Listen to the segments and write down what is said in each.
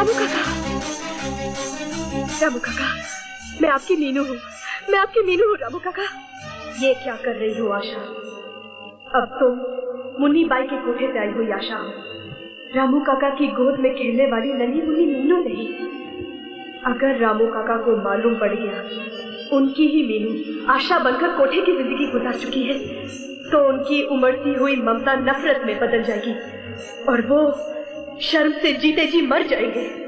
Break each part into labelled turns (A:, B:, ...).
A: रामू काका, रामू काका, मैं आपकी मीनू हूँ, मैं आपकी मीनू हूँ रामू काका। ये क्या कर रही हो आशा? अब तुम मुन्नी बाई के कोठे पे आई हुई आशा हो, रामू काका की गोद में खेलने वाली नन्ही मुन्नी मीनू नहीं। अगर रामू काका को मालूम पड़ गया उनकी ही मीनू आशा बनकर कोठे की जिंदगी गुजार चुकी है, तो उनकी उमड़ती हुई ममता नफरत में बदल जाएगी और वो शर्म से जीते जी मर जाएंगे।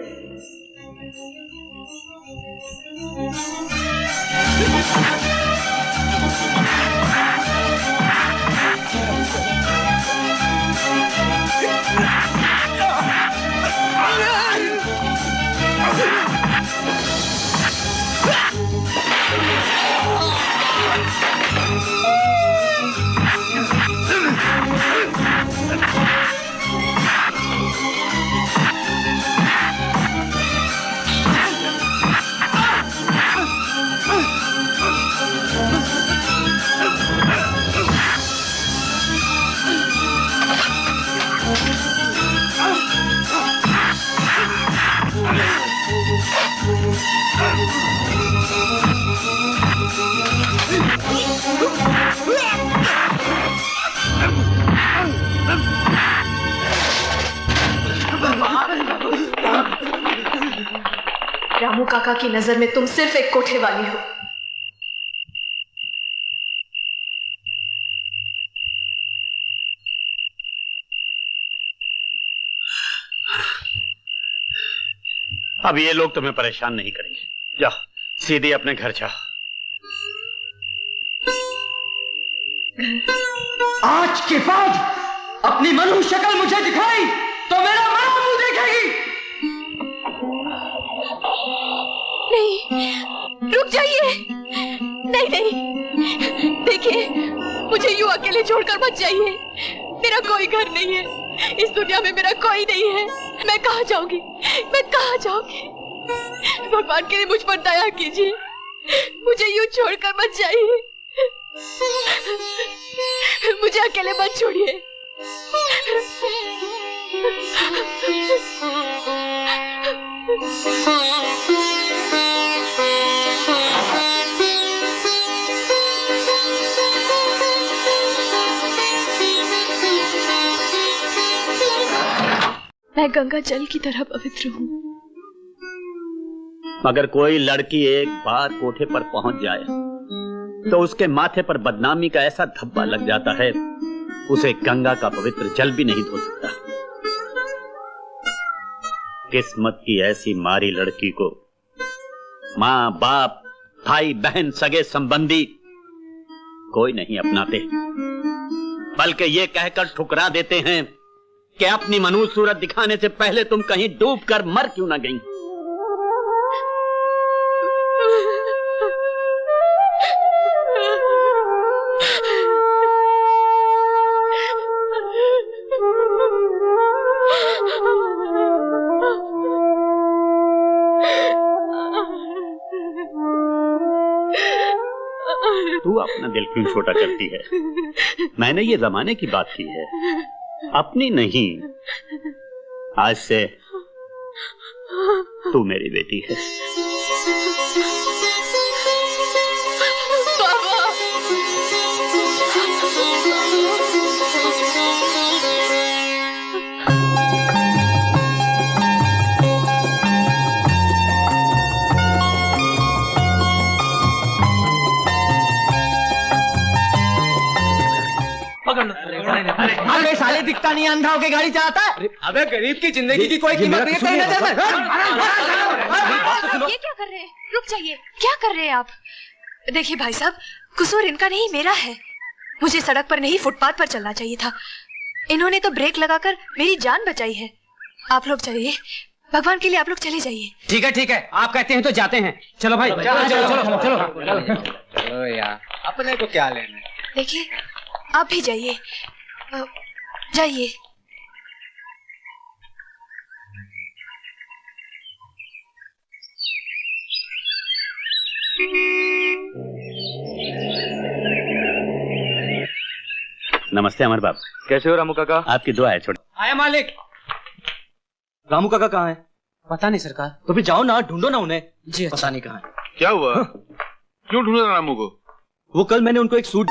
A: रामू काका की नजर में तुम सिर्फ एक कोठे वाली हो।
B: अब ये लोग तुम्हें परेशान नहीं करेंगे, जाओ सीधे अपने घर जाओ।
C: आज के बाद अपनी मनु शक्ल मुझे दिखाई तो मेरा मां मुंह देखेगी।
A: नहीं, रुक जाइए। नहीं नहीं, देखिए मुझे यूं अकेले छोड़कर मत जाइए। मेरा कोई घर नहीं है, इस दुनिया में मेरा कोई नहीं है। मैं कहाँ जाऊंगी, मैं कहाँ जाऊंगी? भगवान के लिए मुझ पर दया कीजिए, मुझे यूं छोड़कर मत जाइए। मुझे अकेले मत छोड़िए। मैं गंगा जल की तरह पवित्र हूँ।
B: मगर कोई लड़की एक बार कोठे पर पहुंच जाए तो उसके माथे पर बदनामी का ऐसा धब्बा लग जाता है, उसे गंगा का पवित्र जल भी नहीं धो सकता। किस्मत की ऐसी मारी लड़की को माँ बाप भाई बहन सगे संबंधी कोई नहीं अपनाते, बल्कि ये कहकर ठुकरा देते हैं कि अपनी मनुष्य सूरत दिखाने से पहले तुम कहीं डूब कर मर क्यों ना गई। तू अपना दिल क्यों छोटा करती है? मैंने ये जमाने की बात की है, अपनी नहीं। आज से तू मेरी बेटी है।
C: अबे साले दिखता नहीं, अंधा होके गाड़ी चलाता है। अबे गरीब की जिंदगी की कोई कीमत नहीं है।
A: ये क्या कर रहे हैं? रुक जाइए, क्या कर रहे हैं आप? देखिए भाई साहब, कसूर इनका नहीं मेरा है। मुझे सड़क पर नहीं फुटपाथ पर चलना चाहिए था। इन्होंने तो ब्रेक लगाकर मेरी जान बचाई है। आप लोग जाइए, भगवान के लिए आप लोग चले जाइए।
C: ठीक है ठीक है, आप कहते हैं तो जाते हैं। चलो भाई, चलो चलो चलो चलो यार, अपने को क्या लेना है।
A: देखिए आप भी जाइए, जाइए।
B: नमस्ते अमर बाप।
D: कैसे हो रामू काका?
B: आपकी दुआ है छोटे।
C: आया मालिक। रामू काका कहाँ है? पता नहीं सरकार।
D: तो फिर जाओ ना, ढूंढो ना उन्हें।
C: जी अच्छा।
D: पता नहीं कहाँ है।
E: क्या हुआ? क्यों ढूंढ रहा रामू को?
D: वो कल मैंने उनको एक सूट।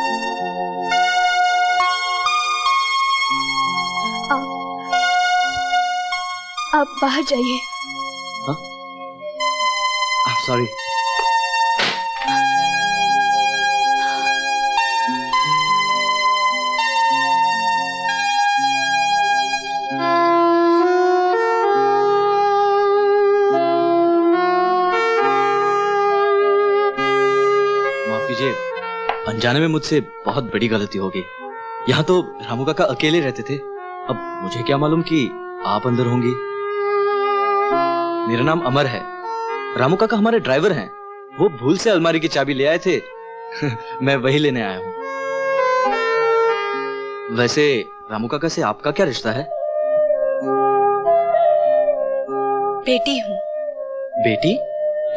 A: आप बाहर जाइए।
D: सॉरी। माफ कीजिए, अनजाने में मुझसे बहुत बड़ी गलती हो गई। यहाँ तो रामू काका अकेले रहते थे, अब मुझे क्या मालूम कि आप अंदर होंगी। मेरा नाम अमर है, रामू काका हमारे ड्राइवर हैं। वो भूल से अलमारी की चाबी ले आए थे मैं वही लेने आया हूँ। वैसे रामू काका से आपका क्या रिश्ता है?
A: बेटी हूँ।
D: बेटी?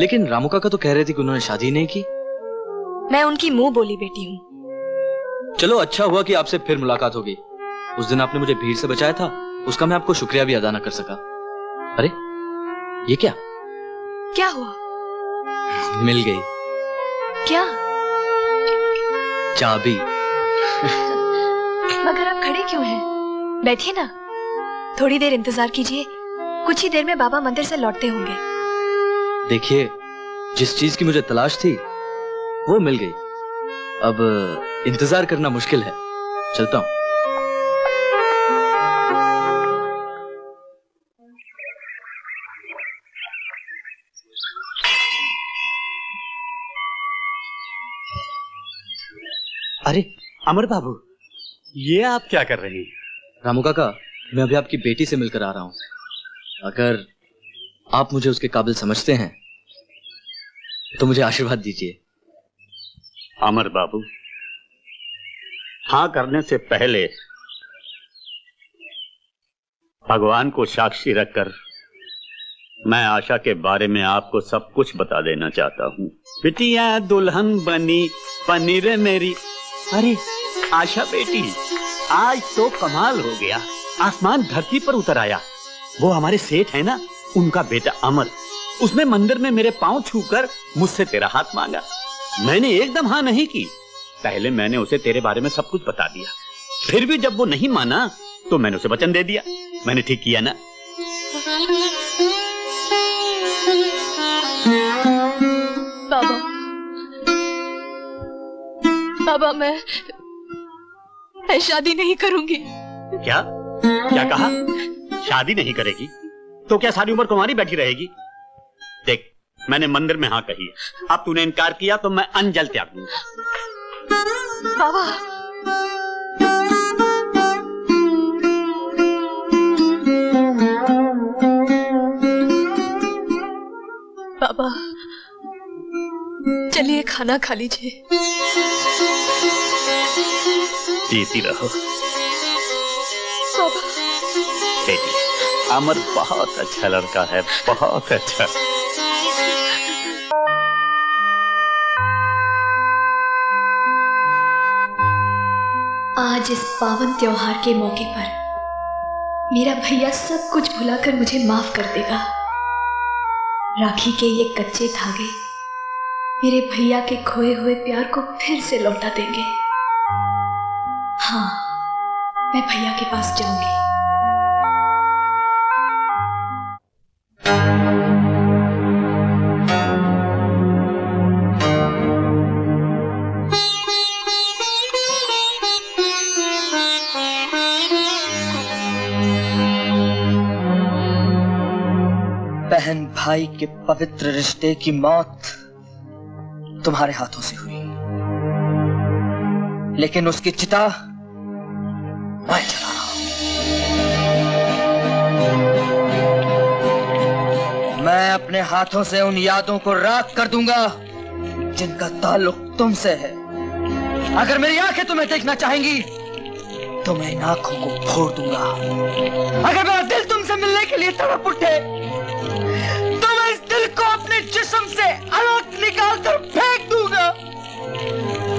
D: लेकिन रामू काका तो कह रहे थे कि उन्होंने शादी नहीं की।
A: मैं उनकी मुंह बोली बेटी हूँ।
D: चलो अच्छा हुआ कि आपसे फिर मुलाकात होगी। उस दिन आपने मुझे भीड़ से बचाया था, उसका मैं आपको शुक्रिया भी अदा न कर सका। अरे ये क्या?
A: क्या हुआ?
D: मिल गई।
A: क्या?
D: चाबी।
A: मगर आप खड़े क्यों हैं? बैठिए ना, थोड़ी देर इंतजार कीजिए, कुछ ही देर में बाबा मंदिर से लौटते होंगे।
D: देखिए, जिस चीज की मुझे तलाश थी वो मिल गई, अब इंतजार करना मुश्किल है। चलता हूं।
B: अरे अमर बाबू, ये आप क्या कर रहे हैं?
D: रामू काका, मैं अभी आपकी बेटी से मिलकर आ रहा हूं। अगर आप मुझे उसके काबिल समझते हैं तो मुझे आशीर्वाद दीजिए।
B: अमर बाबू, हाँ करने से पहले भगवान को साक्षी रखकर मैं आशा के बारे में आपको सब कुछ बता देना चाहता हूँ। बिटिया दुल्हन बनी पनीर मेरी। अरे आशा बेटी, आज तो कमाल हो गया, आसमान धरती पर उतर आया। वो हमारे सेठ है ना, उनका बेटा अमर, उसने मंदिर में मेरे पांव छूकर मुझसे तेरा हाथ मांगा। मैंने एकदम हाँ नहीं की, पहले मैंने उसे तेरे बारे में सब कुछ बता दिया। फिर भी जब वो नहीं माना तो मैंने उसे वचन दे दिया। मैंने ठीक किया ना?
A: बाबा, बाबा मैं शादी नहीं करूंगी।
B: क्या क्या कहा? शादी नहीं करेगी? तो क्या सारी उम्र कुंवारी बैठी रहेगी? देख, मैंने मंदिर में हाँ कही है, अब तूने इनकार किया तो मैं अनजल त्याग दूंगा।
A: बाबा, बाबा चलिए खाना खा लीजिए।
B: जीती रहो
A: बाबा।
B: बेटी, अमर बहुत अच्छा लड़का है, बहुत अच्छा।
A: आज इस पावन त्योहार के मौके पर मेरा भैया सब कुछ भुलाकर मुझे माफ कर देगा। राखी के ये कच्चे धागे मेरे भैया के खोए हुए प्यार को फिर से लौटा देंगे। हाँ, मैं भैया के पास जाऊंगी।
F: बहन भाई के पवित्र रिश्ते की मौत तुम्हारे हाथों से हुई, लेकिन उसकी चिता मैं जला रहा हूं। मैं अपने हाथों से उन यादों को राख कर दूंगा जिनका ताल्लुक तुमसे है। अगर मेरी आंखें तुम्हें देखना चाहेंगी तो मैं इन आंखों को फोड़ दूंगा। अगर मेरा दिल तुमसे मिलने के लिए तड़प उठे तो मैं इस दिल को अपने जिस्म से अलग निकाल कर फेंक दूंगा।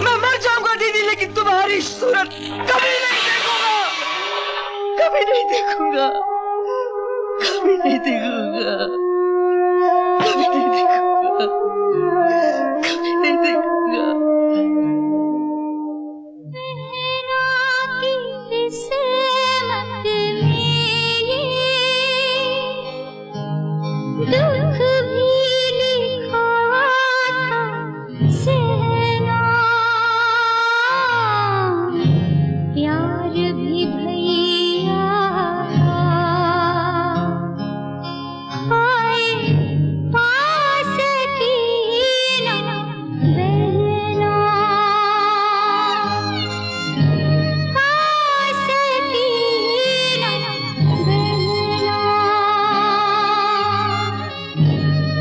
F: मैं मर जाऊंगा दीदी, लेकिन तुम्हारी सूरत कभी नहीं देखूंगा, कभी नहीं देखूंगा, कभी नहीं देखूंगा। देखूंगा, कभी नहीं देखूंगा।
G: दुख भी लिखा था सहना, प्यार भी भैया आए पास की ना बहना, पास की ना बहना,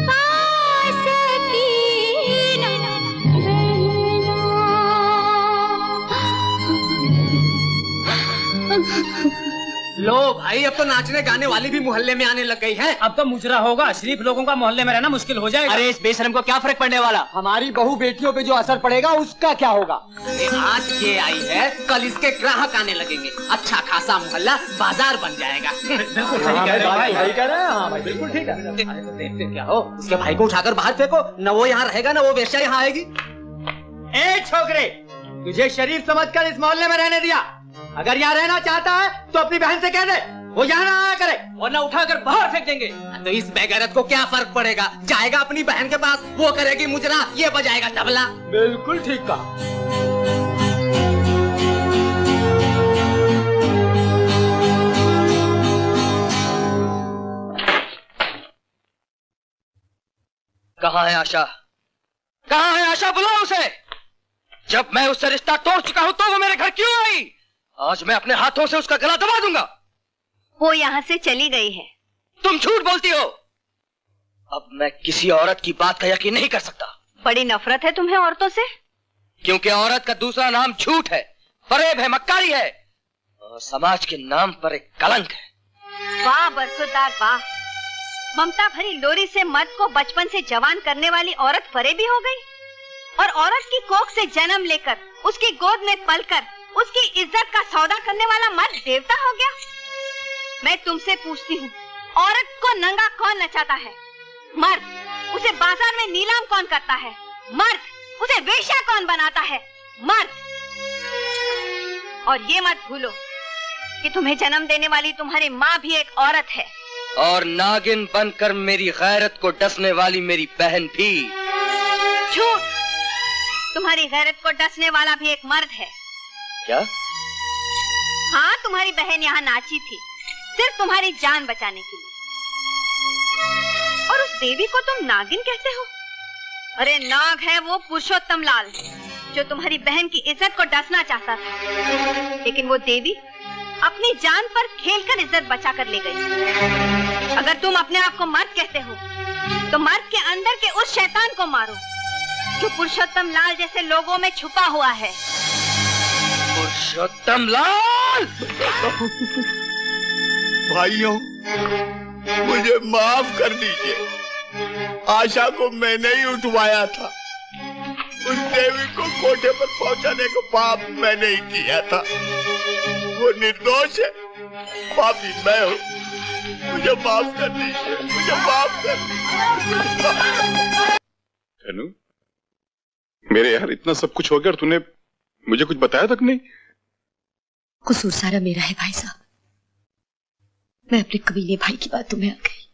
G: पास की ना बहना।
C: लो भाई, अब तो नाचने गाने वाली भी मोहल्ले में आने लग गई है। अब तो मुजरा होगा, शरीफ लोगों का मोहल्ले में रहना मुश्किल हो जाएगा।
D: अरे इस बेशरम को क्या फर्क पड़ने वाला?
C: हमारी बहू बेटियों पे जो असर पड़ेगा उसका क्या होगा? आज ये आई है, कल इसके ग्राहक आने लगेंगे, अच्छा खासा मोहल्ला बाजार बन जाएगा। बिल्कुल सही कह रहे हो भाई, सही कह रहे हैं। हाँ भाई, बिल्कुल ठीक है। अरे तो देखते क्या हो, उसके भाई को उठाकर बाहर फेंको, न वो यहाँ रहेगा न वो वेश्या यहाँ आएगी। ए छोकरे, तुझे शरीफ समझकर इस मोहल्ले में रहने दिया, अगर यहाँ रहना चाहता है तो अपनी बहन से कह दे वो यहाँ ना आया करे, वरना उठाकर बाहर फेंक देंगे। तो इस बेगैरत को क्या फर्क पड़ेगा, जाएगा अपनी बहन के पास, वो करेगी मुजरा, ये बजाएगा तबला। बिल्कुल ठीक कहा।
F: कहाँ है आशा? कहाँ है आशा? बुलाओ उसे। जब मैं उससे रिश्ता तोड़ चुका हूं तो वो मेरे घर क्यों आई? आज मैं अपने हाथों से उसका गला दबा दूंगा।
G: वो यहाँ से चली गई है।
F: तुम झूठ बोलती हो। अब मैं किसी औरत की बात का यकीन नहीं कर सकता।
G: बड़ी नफरत है तुम्हें औरतों से?
F: क्योंकि औरत का दूसरा नाम झूठ है, फरेब है, मक्कारी है और समाज के नाम पर एक कलंक है।
G: वाह बरसुदार वाह, ममता भरी लोरी से मर्द को बचपन से जवान करने वाली औरत फरेबी हो गई, और औरत की कोख से जन्म लेकर उसकी गोद में पलकर उसकी इज्जत का सौदा करने वाला मर्द देवता हो गया। मैं तुमसे पूछती हूँ, औरत को नंगा कौन नचाता है? मर्द। उसे बाजार में नीलाम कौन करता है? मर्द। उसे वेश्या कौन बनाता है? मर्द। और ये मत भूलो कि तुम्हें जन्म देने वाली तुम्हारी माँ भी एक औरत है,
F: और नागिन बनकर मेरी गैरत को डसने वाली मेरी बहन भी।
G: झूठ। तुम्हारी गैरत को डसने वाला भी एक मर्द है।
F: क्या?
G: हाँ, तुम्हारी बहन यहाँ नाची थी सिर्फ तुम्हारी जान बचाने के लिए, और उस देवी को तुम नागिन कहते हो? अरे नाग है वो पुरुषोत्तम लाल, जो तुम्हारी बहन की इज्जत को डसना चाहता था, लेकिन वो देवी अपनी जान पर खेलकर इज्जत बचा कर ले गई। अगर तुम अपने आप को मर्द कहते हो तो मर्द के अंदर के उस शैतान को मारो जो पुरुषोत्तम लाल जैसे लोगों में छुपा हुआ है।
F: पुरुषोत्तम लाल!
E: भाइयों, मुझे माफ कर दीजिए। आशा को मैंने ही उठवाया था। उस देवी को कोठे पर पहुंचाने का पाप मैंने ही किया था। वो निर्दोष है, पापी मैं हूँ। मुझे माफ कर दीजिए, मुझे माफ कर दीजिए।
H: अनु, मेरे यार इतना सब कुछ हो गया और तूने मुझे कुछ बताया तक नहीं।
A: कसूर सारा मेरा है भाई साहब। मैं अपने कबीले भाई की बातों में आ गई।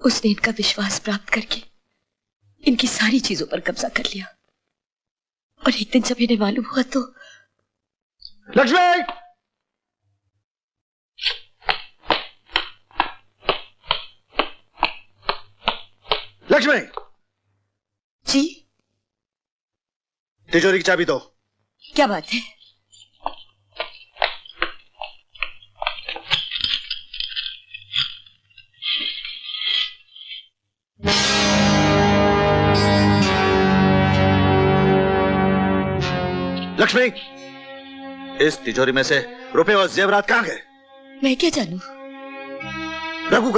A: उसने इनका विश्वास प्राप्त करके इनकी सारी चीजों पर कब्जा कर लिया, और एक दिन जब इन्हें मालूम हुआ तो।
E: लक्ष्मी! लक्ष्मी!
A: जी?
E: तिजोरी की चाबी दो।
A: क्या बात है?
E: लक्ष्मी, इस तिजोरी में से रुपए और जेवरात कहाँ गए?
A: मैं क्या जानूं?
E: रघु